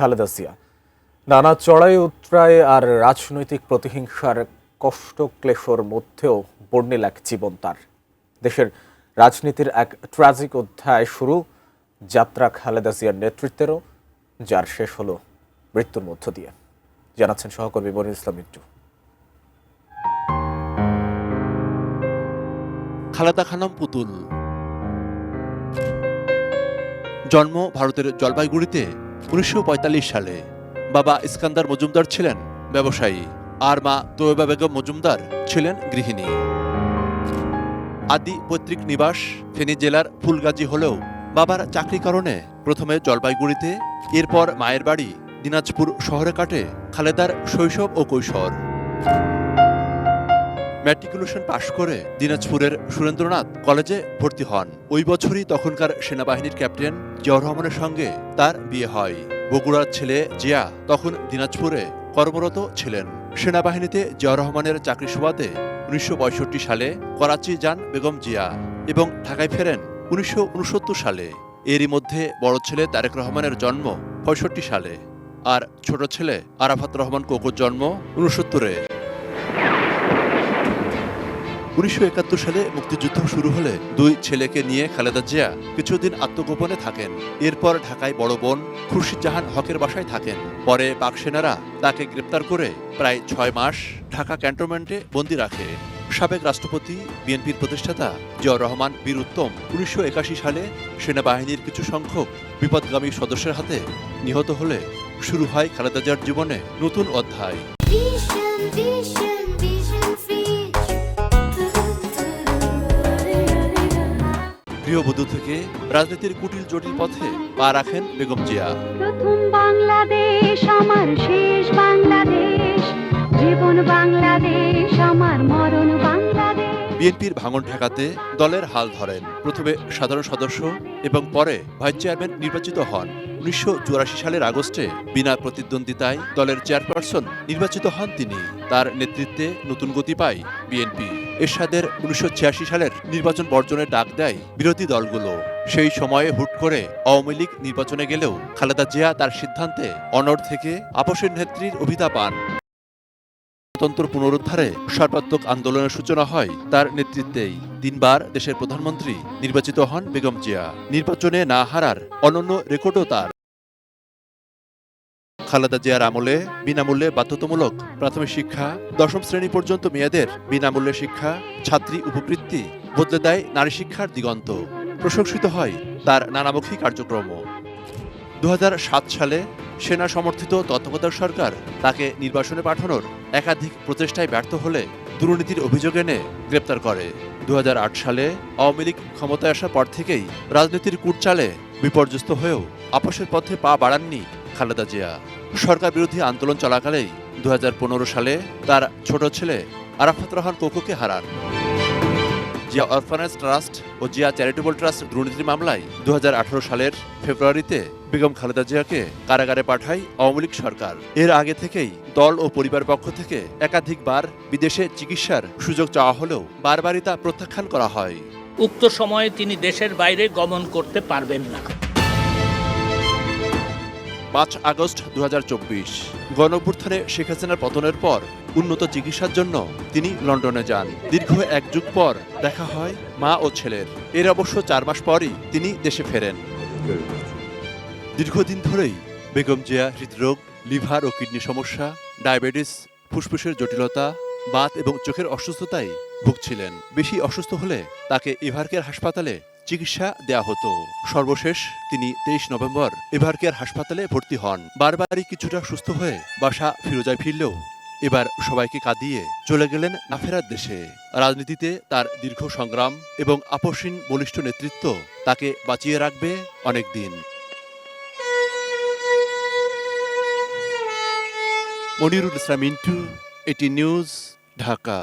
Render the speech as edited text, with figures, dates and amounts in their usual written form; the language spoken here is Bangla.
খালেদা জিয়া। নানা চড়াই উতরাই আর রাজনৈতিক প্রতিহিংসার কষ্ট ক্লেশর মধ্যেও বর্ণিল এক জীবন তার। দেশের রাজনীতির এক ট্র্যাজিক অধ্যায় শুরু যাত্রা খালেদা জিয়ার নেতৃত্বেরও, যার শেষ হলো মৃত্যুর মধ্য দিয়ে। জানাচ্ছেন সহকর্মী মনির ইসলাম মিন্টু। খালেদা খানম পুতুল। জন্ম ভারতের জলপাইগুড়িতে ১৯৪৫ সালে। বাবা ইস্কান্দার মজুমদার ছিলেন ব্যবসায়ী, আর মা তৈয়বা বেগম মজুমদার ছিলেন গৃহিণী। আদি পৈতৃক নিবাস ফেনী জেলার ফুলগাজী হলেও বাবার চাকরি কারণে প্রথমে জলপাইগুড়িতে, এরপর মায়ের বাড়ি দিনাজপুর শহরে কাটে খালেদার শৈশব ও কৈশোর। ম্যাট্রিকুলেশন পাশ করে দিনাজপুরের সুরেন্দ্রনাথ কলেজে ভর্তি হন। ওই বছরই তখনকার সেনাবাহিনীর ক্যাপ্টেন জিয়াউর রহমানের সঙ্গে তার বিয়ে হয়। বগুড়ার ছেলে জিয়া তখন দিনাজপুরে কর্মরত ছিলেন। সেনাবাহিনীতে জিয়াউর রহমানের চাকরি সুবাদে ১৯৬৫ সালে করাচি যান বেগম জিয়া এবং ঢাকায় ফেরেন ১৯৬৯ সালে। এরই মধ্যে বড় ছেলে তারেক রহমানের জন্ম ৬৫ সালে, আর ছোট ছেলে আরাফাত রহমান কোকোর জন্ম ৬৯-এ। ১৯৭১ সালে মুক্তিযুদ্ধ শুরু হলে দুই ছেলেকে নিয়ে খালেদা জিয়া কিছুদিন আত্মগোপনে থাকেন। এরপর ঢাকায় বড় বোন খুরশিদ জাহান হকের বাসায় থাকেন। পরে পাক সেনারা তাকে গ্রেপ্তার করে প্রায় ৬ মাস ঢাকা ক্যান্টনমেন্টে বন্দী রাখে। সাবেক রাষ্ট্রপতি বিএনপির প্রতিষ্ঠাতা জিয়াউর রহমান বীর উত্তম ১৯৮১ সালে সেনাবাহিনীর কিছু সংখ্যক বিপদগামী সদস্যের হাতে নিহত হলে শুরু হয় খালেদা জিয়ার জীবনে নতুন অধ্যায়। গৃহবধূ থেকে রাজনীতির কুটিল জটিল পথে পা রাখেন বেগম জিয়া। প্রথম বাংলাদেশ আমার শেষ বাংলাদেশ, জীবন বাংলাদেশ আমার মরণ বাংলাদেশ। বিএনপির ভাঙন ঠেকাতে দলের হাল ধরেন। প্রথমে সাধারণ সদস্য এবং পরে ভাইস চেয়ারম্যান নির্বাচিত হন। ১৯৮৪ সালের আগস্টে বিনা প্রতিদ্বন্দ্বিতায় দলের চেয়ারপারসন নির্বাচিত হন তিনি। তার নেতৃত্বে নতুন গতি পায় বিএনপি। এরশাদের ১৯৮৬ সালের নির্বাচন বর্জনের ডাক দেয় বিরোধী দলগুলো। সেই সময়ে হুট করে আওয়ামী লীগ নির্বাচনে গেলেও খালেদা জিয়া তার সিদ্ধান্তে অনড় থেকে আপসের নেত্রীর অভিধা পান। গণতন্ত্র পুনরুদ্ধারে সর্বাত্মক আন্দোলনের সূচনা হয় তার নেতৃত্বেই। ৩ বার দেশের প্রধানমন্ত্রী নির্বাচিত হন বেগম জিয়া। নির্বাচনে না হারার অনন্য রেকর্ডও তার। খালেদা জিয়ার আমলে বিনামূল্যে বাধ্যতামূলক প্রাথমিক শিক্ষা, ১০ম শ্রেণী পর্যন্ত মেয়েদের বিনামূল্যে শিক্ষা, ছাত্রী উপবৃত্তি বদলে দেয় নারী শিক্ষার দিগন্ত। প্রশংসিত হয় তার নানামুখী কার্যক্রম। ২০০৭ সালে সেনা সমর্থিত তত্ত্বাবধায়ক সরকার তাকে নির্বাসনে পাঠানোর একাধিক প্রচেষ্টায় ব্যর্থ হলে দুর্নীতির অভিযোগ এনে গ্রেপ্তার করে। ২০০৮ সালে আওয়ামী লীগ ক্ষমতায় আসার পর থেকেই রাজনীতির কূটচালে বিপর্যস্ত হয়েও আপসের পথে পা বাড়াননি খালেদা জিয়া। সরকার বিরোধী আন্দোলন চলাকালেই ২০১৫ সালে তার ছোট ছেলে আরাফাত রহমান কোকোকে হারান। জিয়া অরফানেজ ট্রাস্ট ও জিয়া চ্যারিটেবল ট্রাস্ট দুর্নীতির মামলায় ২০১৮ সালের ফেব্রুয়ারিতে বেগম খালেদা জিয়াকে কারাগারে পাঠায় আওয়ামী লীগ সরকার। এর আগে থেকেই দল ও পরিবার পক্ষ থেকে একাধিকবার বিদেশে চিকিৎসার সুযোগ চাওয়া হলেও বারবারই তা প্রত্যাখ্যান করা হয়। উক্ত সময়ে তিনি দেশের বাইরে গমন করতে পারবেন না। ৫ আগস্ট ২০২৪ গণঅভ্যুত্থানে শেখ হাসিনার পতনের পর উন্নত চিকিৎসার জন্য তিনি লন্ডনে যান। দীর্ঘ ১ যুগ পর দেখা হয় মা ও ছেলের। এর অবশ্য ৪ মাস পরই তিনি দেশে ফেরেন। দীর্ঘদিন ধরেই বেগম জিয়া হৃদরোগ, লিভার ও কিডনি সমস্যা, ডায়াবেটিস, ফুসফুসের জটিলতা, বাত এবং চোখের অসুস্থতায় ভুগছিলেন। বেশি অসুস্থ হলে তাকে এভারকেয়ার হাসপাতালে চিকিৎসা দেয়া হতো। সর্বশেষ তিনি ২৩ নভেম্বর এভারকেয়ার হাসপাতালে ভর্তি হন। বারবারই কিছুটা সুস্থ হয়ে বাসা ফিরোজায় ফিরলেও এবার সবাইকে কাঁদিয়ে চলে গেলেন না ফেরার দেশে। রাজনীতিতে তার দীর্ঘ সংগ্রাম এবং আপসহীন বলিষ্ঠ নেতৃত্ব তাকে বাঁচিয়ে রাখবে অনেক দিন। মনিরুল ইসলাম মিন্টু, এটি নিউজ, ঢাকা।